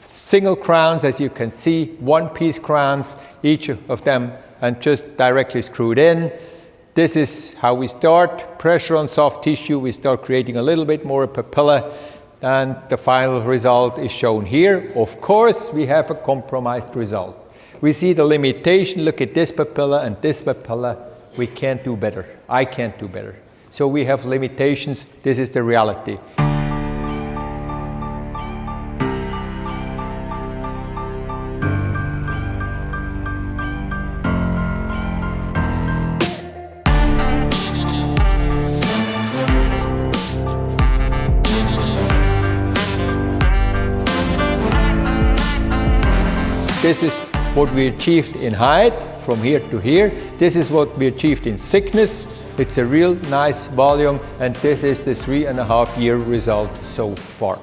single crowns, as you can see, one-piece crowns, each of them, and just directly screwed in. This is how we start. Pressure on soft tissue, we start creating a little bit more papilla, and the final result is shown here. Of course, we have a compromised result. We see the limitation. Look at this papilla and this papilla. We can't do better. I can't do better. So we have limitations. This is the reality. This is what we achieved in height, from here to here. This is what we achieved in thickness. It's a real nice volume, and this is the 3.5-year result so far.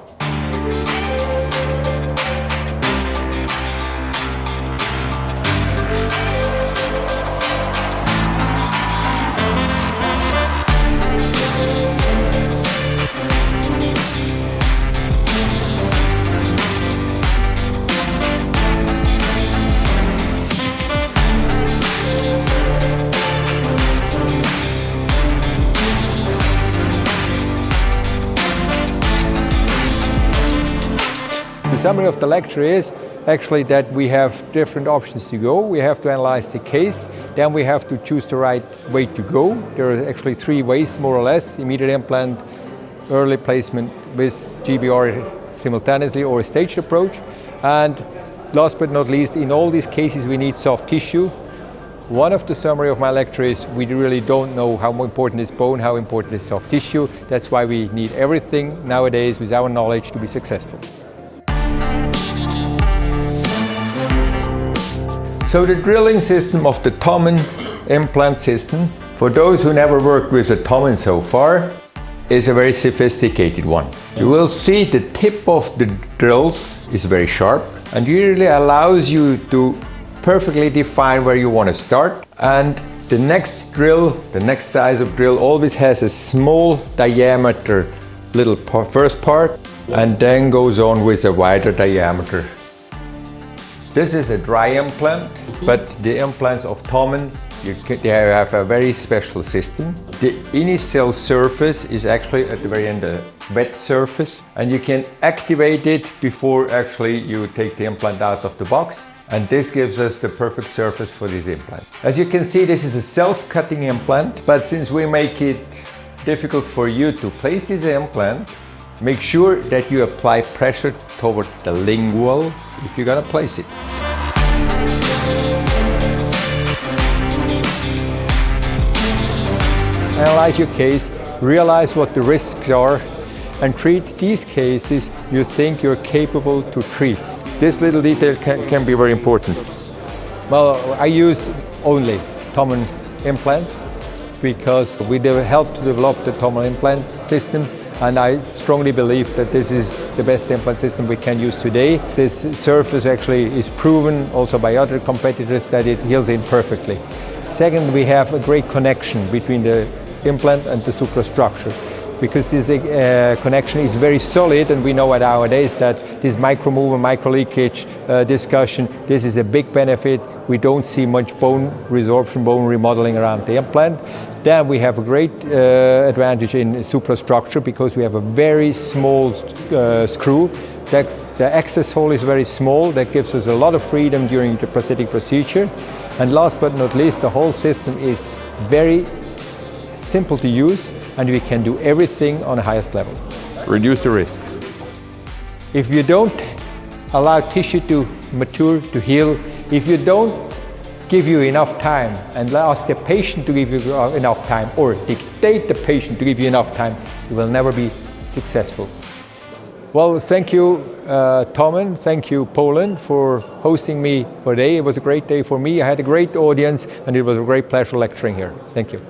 The summary of the lecture is actually that we have different options to go. We have to analyze the case, then we have to choose the right way to go. There are actually 3 ways, more or less: immediate implant, early placement with GBR simultaneously, or a staged approach. And last but not least, in all these cases we need soft tissue. One of the summary of my lecture is we really don't know how important is bone, how important is soft tissue. That's why we need everything nowadays with our knowledge to be successful. So the drilling system of the Tomen implant system, for those who never worked with a Tomen so far, is a very sophisticated one. You will see the tip of the drills is very sharp and usually allows you to perfectly define where you want to start. And the next drill, the next size of drill, always has a small diameter little first part and then goes on with a wider diameter. This is a dry implant, but the implants of Tomen, they have a very special system. The initial surface is actually at the very end a wet surface, and you can activate it before actually you take the implant out of the box. And this gives us the perfect surface for this implant. As you can see, this is a self-cutting implant, but since we make it difficult for you to place this implant, make sure that you apply pressure towards the lingual if you're gonna place it. Analyze your case, realize what the risks are, and treat these cases you think you're capable to treat. This little detail can be very important. Well, I use only Tomen implants because we helped to develop the Tomen implant system, and I strongly believe that this is the best implant system we can use today. This surface actually is proven also by other competitors that it heals in perfectly. Second, we have a great connection between the implant and the suprastructure, because this connection is very solid, and we know nowadays that this micro-move and micro-leakage discussion, this is a big benefit. We don't see much bone resorption, bone remodeling around the implant. Then we have a great advantage in suprastructure because we have a very small screw. The access hole is very small. That gives us a lot of freedom during the prosthetic procedure. And last but not least, the whole system is very simple to use, and we can do everything on the highest level. Reduce the risk. If you don't allow tissue to mature, to heal, if you don't give you enough time and ask the patient to give you enough time, or dictate the patient to give you enough time, you will never be successful. Well, thank you, Tomen, thank you, Poland, for hosting me today. It was a great day for me. I had a great audience, and it was a great pleasure lecturing here. Thank you.